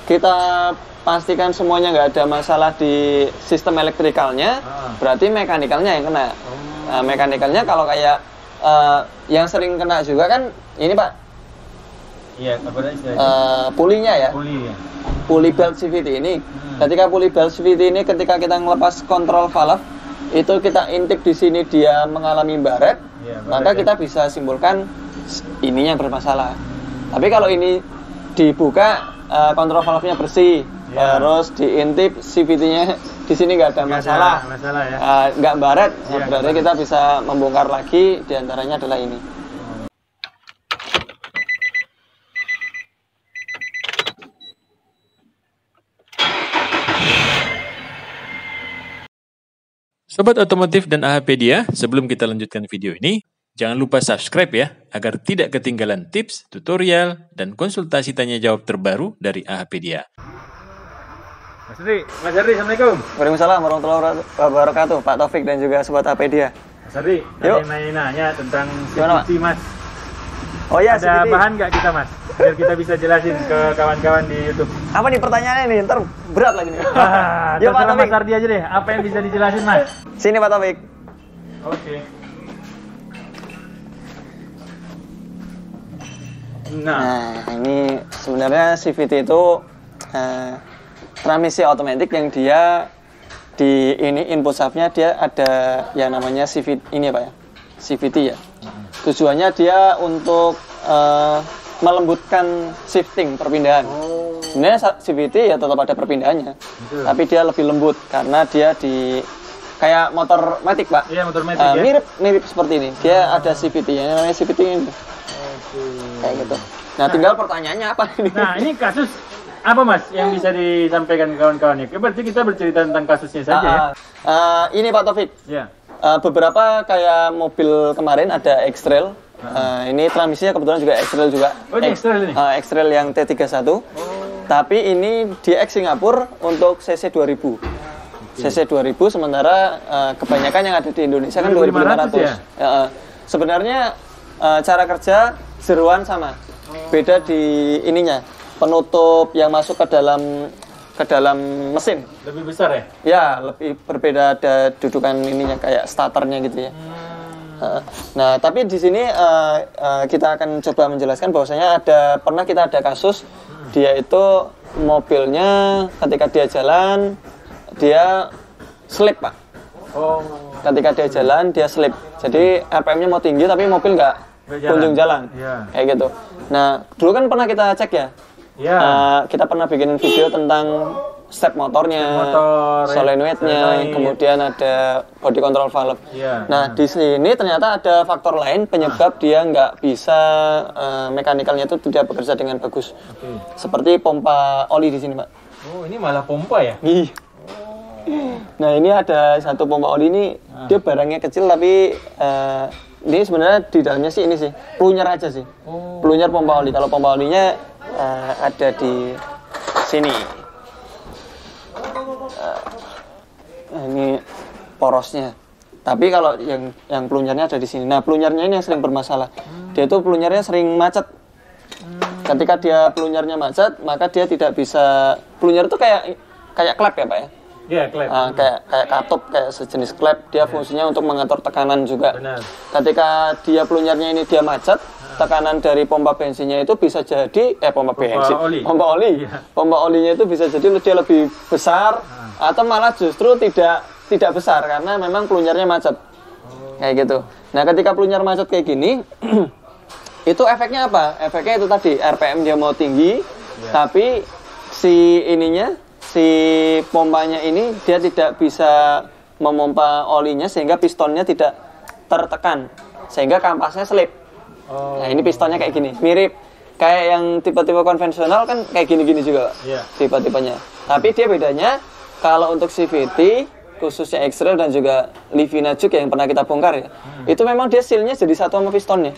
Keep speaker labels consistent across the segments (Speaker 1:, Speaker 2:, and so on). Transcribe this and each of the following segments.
Speaker 1: kita pastikan semuanya nggak ada masalah di sistem elektrikalnya, berarti mekanikalnya yang kena. Nah, mekanikalnya kalau kayak yang sering kena juga kan ini Pak.
Speaker 2: Iya,
Speaker 1: pulinya ya.
Speaker 2: Puli ya.
Speaker 1: Puli belt CVT ini. Ketika puli belt CVT ini ketika kita ngelepas kontrol valve, itu kita intip di sini dia mengalami baret, maka kita bisa simpulkan ininya bermasalah. Tapi kalau ini dibuka kontrol valve-nya bersih, terus diintip CVT-nya di sini nggak ada masalah,
Speaker 2: ya.
Speaker 1: Nggak baret, berarti kita bisa membongkar lagi. Diantaranya adalah ini.
Speaker 3: Sobat Otomotif dan AHpedia, sebelum kita lanjutkan video ini, jangan lupa subscribe ya, agar tidak ketinggalan tips, tutorial, dan konsultasi tanya jawab terbaru dari AHpedia.
Speaker 2: Mas Ardi, Assalamualaikum.
Speaker 1: Waalaikumsalam warahmatullahi wabarakatuh, Pak Taufik dan juga Sobat AHpedia.
Speaker 2: Mas Ardi, ada yang nanya tentang CVT Mas.
Speaker 1: Oh ya,
Speaker 2: ada bahan nggak kita Mas? Biar kita bisa jelasin ke kawan-kawan di YouTube.
Speaker 1: Apa nih pertanyaannya nih? Ntar berat lagi nih.
Speaker 2: Yuk Pak Taufik. Mas Ardi aja deh, apa yang bisa dijelasin Mas?
Speaker 1: Sini Pak Taufik.
Speaker 2: Oke. Nah,
Speaker 1: ini sebenarnya CVT itu transmisi otomatis yang dia di ini input shaft-nya dia ada yang namanya CVT ini ya Pak ya. CVT ya. Tujuannya dia untuk melembutkan shifting perpindahan. Sebenarnya CVT ya tetap ada perpindahannya, tapi dia lebih lembut karena dia di kayak motor matic Pak.
Speaker 2: Iya, motor matic ya.
Speaker 1: Mirip seperti ini. Dia ada CVT yang namanya CVT ini. Kayak gitu. Nah, tinggal pertanyaannya apa ini?
Speaker 2: Nah, ini kasus apa Mas yang bisa disampaikan ke kawan-kawan ya? Berarti kita bercerita tentang kasusnya saja ya.
Speaker 1: Ini Pak Taufik.
Speaker 2: Ya.
Speaker 1: Beberapa kayak mobil kemarin ada X-Trail. Ini transmisinya kebetulan juga X-Trail juga.
Speaker 2: Oh, ini X-Trail ini?
Speaker 1: X-Trail yang T31. Tapi ini di X Singapura untuk CC 2000. CC 2000 sementara kebanyakan yang ada di Indonesia kan 2500 ya? Sebenarnya cara kerja seruan sama. Beda di ininya. Penutup yang masuk ke dalam mesin.
Speaker 2: Lebih besar ya?
Speaker 1: Ya, lebih berbeda, ada dudukan ininya kayak starternya gitu ya. Nah, tapi di sini kita akan coba menjelaskan bahwasanya pernah kita ada kasus dia itu mobilnya ketika dia jalan dia slip Pak. Ketika dia jalan dia slip. Jadi RPM-nya mau tinggi tapi mobil nggak kunjung jalan. Kayak gitu. Nah, dulu kan pernah kita cek ya. Kita pernah bikin video tentang step motornya, solenoidnya, kemudian ada body control valve. Nah, di sini ternyata ada faktor lain penyebab dia nggak bisa mekanikalnya itu tidak bekerja dengan bagus. Seperti pompa oli di sini, Pak.
Speaker 2: Oh, ini malah pompa ya?
Speaker 1: Ih. Nah, ini ada satu pompa oli ini, dia barangnya kecil tapi ini sebenarnya di dalamnya sih ini sih, plunger aja sih. Plunger pompa oli. Kalau pompa olinya ada di sini. Ini porosnya. Tapi kalau yang plunyernya ada di sini. Nah, plunyernya ini yang sering bermasalah. Dia tuh plunyernya sering macet. Ketika dia plunyernya macet, maka dia tidak bisa. Plunyer itu kayak klep ya, Pak ya?
Speaker 2: Iya, klep.
Speaker 1: Kayak katup, kayak sejenis klep. Dia fungsinya untuk mengatur tekanan juga.
Speaker 2: Benar.
Speaker 1: Ketika dia plunyernya ini dia macet, tekanan dari pompa bensinnya itu bisa jadi pompa oli. Pompa olinya itu bisa jadi dia lebih besar atau malah justru tidak besar karena memang plunyernya macet. Kayak gitu. Nah, ketika plunyer macet kayak gini itu efeknya apa? Efeknya itu tadi RPM dia mau tinggi, tapi si pompanya ini dia tidak bisa memompa olinya sehingga pistonnya tidak tertekan sehingga kampasnya slip. Nah, ini pistonnya kayak gini, mirip kayak yang tipe-tipe konvensional kan kayak gini-gini juga, tipe-tipenya. Tapi dia bedanya kalau untuk CVT khususnya X-Trail dan juga Livina juga yang pernah kita bongkar ya, itu memang dia sealnya jadi satu sama pistonnya.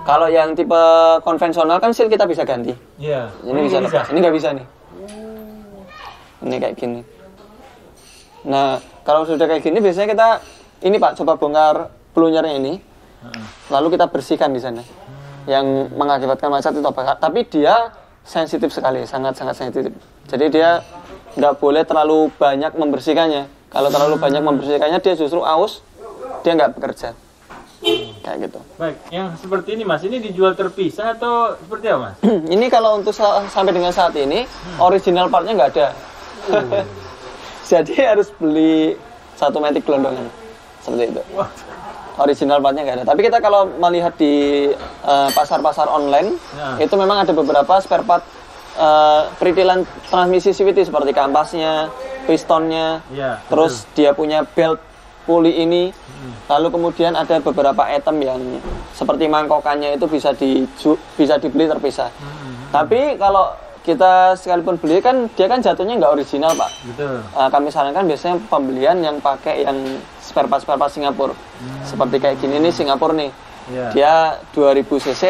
Speaker 1: Kalau yang tipe konvensional kan seal kita bisa ganti. Ini bisa lepas, ini nggak bisa nih. Ini kayak gini. Nah, kalau sudah kayak gini biasanya kita ini Pak coba bongkar plunyernya ini. Lalu kita bersihkan di sana. Yang mengakibatkan macet itu apa? Tapi dia sensitif sekali, sangat-sangat sensitif. Jadi dia nggak boleh terlalu banyak membersihkannya. Kalau terlalu banyak membersihkannya, dia justru aus, dia nggak bekerja. Kayak gitu.
Speaker 2: Baik, yang seperti ini Mas, ini dijual terpisah atau seperti apa Mas?
Speaker 1: Ini kalau untuk sampai dengan saat ini, original partnya nggak ada. Jadi harus beli satu metik gelondongan. Seperti itu. Original partnya nggak ada. Tapi kita kalau melihat di pasar-pasar online, itu memang ada beberapa spare part peritilan transmisi CVT seperti kampasnya, pistonnya, terus dia punya belt puli ini. Lalu kemudian ada beberapa item yang seperti mangkokannya itu bisa dibeli terpisah. Tapi kalau kita sekalipun beli kan dia kan jatuhnya nggak original Pak.
Speaker 2: Betul.
Speaker 1: Kami sarankan biasanya pembelian yang pakai yang spare part Singapura. Seperti kayak gini nih Singapura nih. Dia 2000 cc.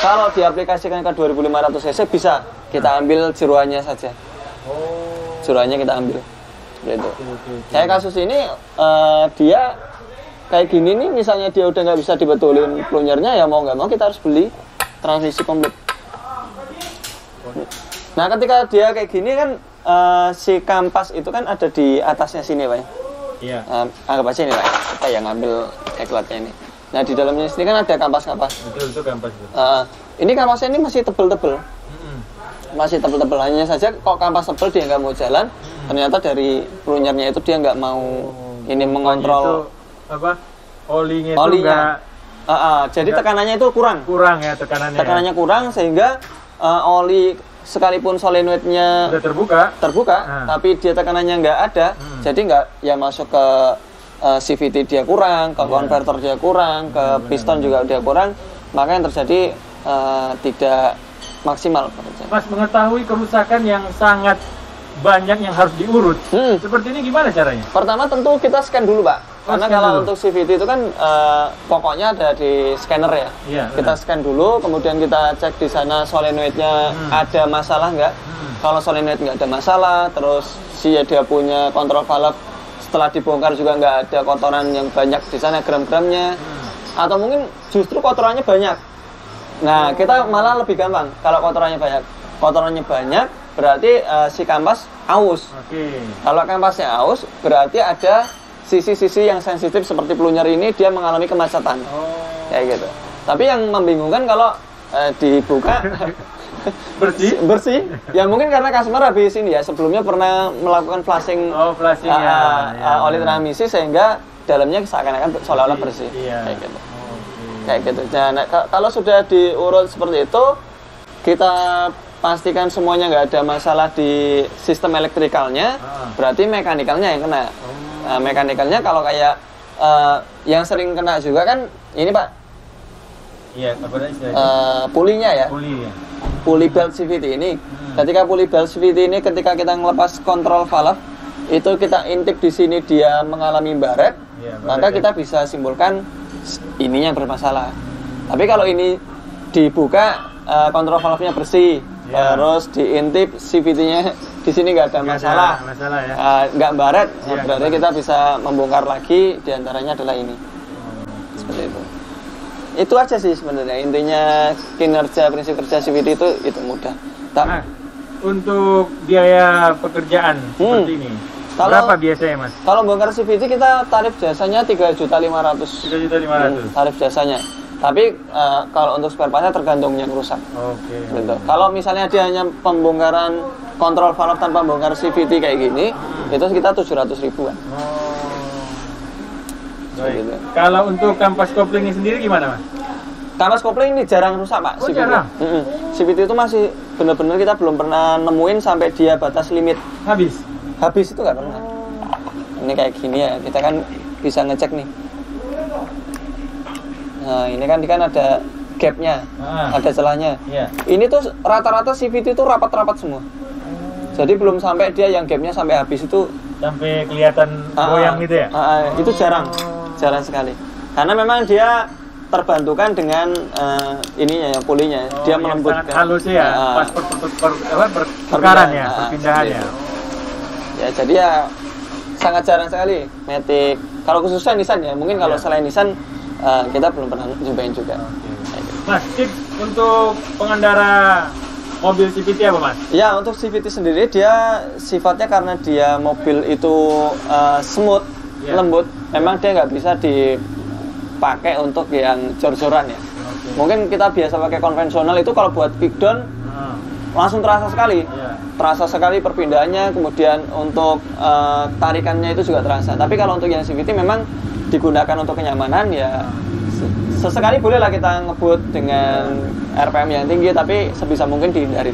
Speaker 1: Kalau diaplikasikan ke 2500 cc bisa kita ambil jeruannya saja. Jeruannya kita ambil. Gitu. Kayak kasus ini dia kayak gini nih, misalnya dia udah nggak bisa dibetulin plunyernya, ya mau nggak mau kita harus beli transmisi komplit. Nah ketika dia kayak gini kan si kampas itu kan ada di atasnya sini Pak.
Speaker 2: Iya.
Speaker 1: Anggap aja ini Pak, kita yang ngambil eklatnya ini. Nah di dalamnya sini kan ada kampas-kampas.
Speaker 2: Betul, itu kampas itu.
Speaker 1: Ini kampasnya ini masih tebel-tebel. Masih tebel-tebel, hanya saja kok kampas tebel dia nggak mau jalan, ternyata dari plunyernya itu dia nggak mau ini mengontrol
Speaker 2: itu, apa olinya itu nggak
Speaker 1: jadi tekanannya itu kurang
Speaker 2: ya
Speaker 1: tekanannya kurang sehingga oli sekalipun solenoidnya
Speaker 2: udah terbuka
Speaker 1: tapi dia tekanannya nggak ada, jadi nggak ya masuk ke CVT dia kurang, ke konverter dia kurang, ke piston juga dia kurang, maka yang terjadi tidak maksimal.
Speaker 2: Mas mengetahui kerusakan yang sangat banyak yang harus diurut. Seperti ini gimana caranya?
Speaker 1: Pertama tentu kita scan dulu Pak. Karena kalau untuk CVT itu kan pokoknya ada di scanner ya. Kita scan dulu, kemudian kita cek di sana solenoidnya ada masalah nggak. Kalau solenoid nggak ada masalah, terus dia punya kontrol valve setelah dibongkar juga nggak ada kotoran yang banyak di sana gram-gramnya. Atau mungkin justru kotorannya banyak. Nah, kita malah lebih gampang kalau kotorannya banyak. Kotorannya banyak berarti si kampas aus. Kalau kampasnya aus berarti ada sisi-sisi yang sensitif seperti plunyer ini dia mengalami kemacetan. Kayak gitu. Tapi yang membingungkan kalau dibuka bersih. Ya mungkin karena customer habis ini ya sebelumnya pernah melakukan flashing oli transmisi sehingga dalamnya seakan-akan seolah-olah bersih. Kayak gitu. Kayak gitu. Nah, kalau sudah diurut seperti itu, kita pastikan semuanya nggak ada masalah di sistem elektrikalnya, berarti mekanikalnya yang kena. Mekanikalnya kalau kayak yang sering kena juga kan ini Pak.
Speaker 2: Iya, apa istilahnya?
Speaker 1: Pulinya ya. Puli belt CVT ini. Ketika puli belt CVT ini ketika kita ngelepas kontrol valve, itu kita intip di sini dia mengalami baret, maka kita bisa simpulkan ininya bermasalah. Tapi kalau ini dibuka kontrol valve-nya bersih, terus diintip CVT-nya di sini nggak ada masalah, nggak baret, berarti kita bisa membongkar lagi. Diantaranya adalah ini. Seperti itu aja sih sebenarnya intinya kinerja prinsip kerja CVT itu mudah.
Speaker 2: Untuk biaya pekerjaan seperti ini berapa biasanya Mas? Kalau
Speaker 1: bongkar CVT kita tarif jasanya 3.500.000. 3.500.000 tarif jasanya. Tapi kalau untuk spare partnya tergantung yang rusak. Gitu. Kalau misalnya dia hanya pembongkaran kontrol valve tanpa bongkar CVT kayak gini, itu sekitar 700.000-an.
Speaker 2: Gitu. Kalau untuk kampas kopling ini sendiri gimana Mas?
Speaker 1: Kampas kopling ini jarang rusak Pak.
Speaker 2: Jarang?
Speaker 1: CVT itu masih benar-benar kita belum pernah nemuin sampai dia batas limit habis itu nggak pernah. Ini kayak gini ya, kita kan bisa ngecek nih. Nah ini kan ada gapnya, ada celahnya. Ini tuh rata-rata CVT itu rapat-rapat semua. Jadi belum sampai dia yang gapnya sampai habis itu
Speaker 2: sampai kelihatan goyang gitu ya.
Speaker 1: Itu jarang sekali. Karena memang dia terbantukan dengan ininya ya, pulinya. Dia melembutkan.
Speaker 2: Halus ya, pas pertukaran ya, perpindahan ya.
Speaker 1: Ya jadi ya sangat jarang sekali Matic. Kalau khususnya Nissan ya, mungkin kalau selain Nissan kita belum pernah nyobain juga.
Speaker 2: Mas, tips untuk pengendara mobil CVT apa Mas?
Speaker 1: Ya, untuk CVT sendiri dia sifatnya karena dia mobil itu smooth, lembut, memang dia nggak bisa dipakai untuk yang jor-joran ya. Mungkin kita biasa pakai konvensional itu kalau buat kickdown langsung terasa sekali, terasa sekali perpindahannya, kemudian untuk tarikannya itu juga terasa. Tapi kalau untuk yang CVT memang digunakan untuk kenyamanan ya. Sesekali bolehlah kita ngebut dengan RPM yang tinggi, tapi sebisa mungkin dihindari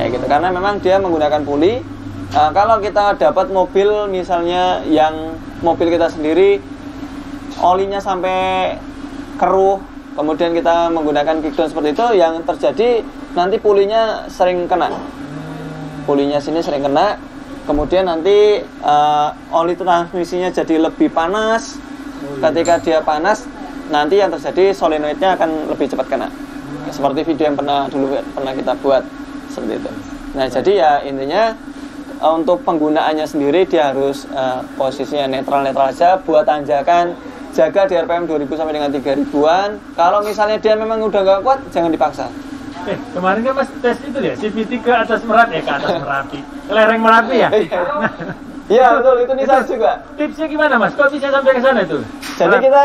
Speaker 1: kayak gitu, karena memang dia menggunakan puli. Kalau kita dapat mobil misalnya yang mobil kita sendiri olinya sampai keruh, kemudian kita menggunakan kickdown seperti itu, yang terjadi nanti pulinya sering kena, pulinya sini sering kena, kemudian nanti oli transmisinya jadi lebih panas. Ketika dia panas, nanti yang terjadi solenoidnya akan lebih cepat kena, seperti video yang pernah kita buat seperti itu. Nah, jadi ya intinya untuk penggunaannya sendiri dia harus posisinya netral aja, buat tanjakan jaga di RPM 2000 sampai dengan 3000-an. Kalau misalnya dia memang udah nggak kuat, jangan dipaksa.
Speaker 2: Kemarin kan Mas tes itu ya, CVT ke atas Merapi, ke atas Merapi, ke lereng Merapi ya?
Speaker 1: Iya betul, itu Nissan juga.
Speaker 2: Tipsnya gimana Mas? Kok bisa sampai ke sana itu?
Speaker 1: Jadi kita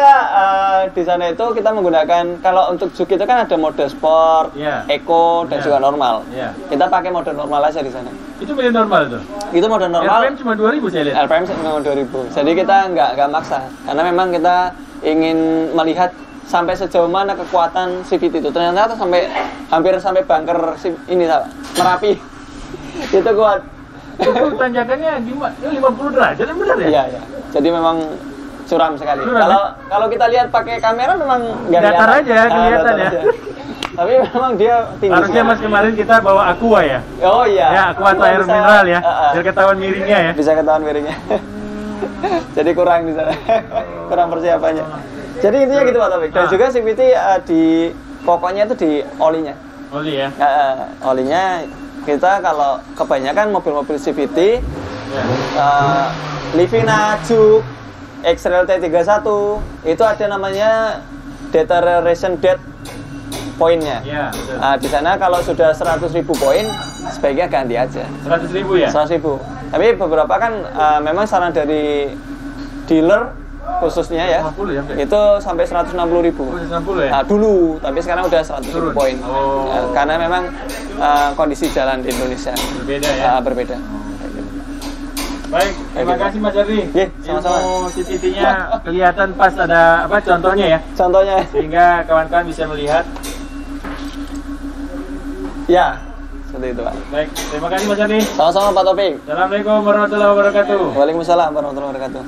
Speaker 1: di sana itu kita menggunakan, kalau untuk juk itu kan ada mode sport, eco dan juga normal. Kita pakai mode normal aja di sana.
Speaker 2: Itu mode normal tuh?
Speaker 1: Itu mode normal.
Speaker 2: RPM cuma 2000 saya lihat.
Speaker 1: RPM cuma 2000. Jadi kita nggak maksa, karena memang kita ingin melihat sampai sejauh mana kekuatan CVT itu. Ternyata sampai hampir sampai bunker ini Merapi itu kuat.
Speaker 2: Itu tanjakannya gimana? 50 derajat kan benar ya?
Speaker 1: Iya. Jadi memang curam sekali. Kalau kita lihat pakai kamera memang nggak
Speaker 2: datar aja kelihatan ya.
Speaker 1: Tapi memang dia tinggi.
Speaker 2: Harusnya Mas kemarin kita bawa Aqua ya.
Speaker 1: Oh iya.
Speaker 2: Ya, Aqua atau air mineral ya. Biar ketahuan miringnya ya.
Speaker 1: Bisa ketahuan miringnya. Jadi kurang di sana. Kurang persiapannya. Jadi intinya gitu Pak Taufik. Dan juga CVT di pokoknya itu di olinya.
Speaker 2: Oli ya.
Speaker 1: Olinya kita kalau kebanyakan mobil-mobil CVT, Livina, Juke, X-Trail T31 itu ada namanya deterioration date poinnya. Di sana kalau sudah 100.000 poin sebaiknya ganti aja.
Speaker 2: 100.000 ya?
Speaker 1: 100.000. Tapi beberapa kan memang saran dari dealer khususnya ya,
Speaker 2: 50 ya
Speaker 1: itu sampai 160.000.
Speaker 2: 160 ya?
Speaker 1: Nah, dulu, tapi sekarang udah 100.000 poin. Karena memang kondisi jalan di Indonesia
Speaker 2: berbeda ya.
Speaker 1: Berbeda.
Speaker 2: Baik, terima kasih Mas Ardi.
Speaker 1: Sama-sama.
Speaker 2: Ilmu CVT-nya kelihatan pas ada contohnya ya.
Speaker 1: Contohnya.
Speaker 2: Sehingga kawan-kawan bisa melihat.
Speaker 1: Ya, seperti itu Pak.
Speaker 2: Baik, terima kasih Mas Ardi.
Speaker 1: Sama-sama Pak Taufik.
Speaker 2: Assalamualaikum warahmatullahi wabarakatuh.
Speaker 1: Waalaikumsalam warahmatullahi wabarakatuh.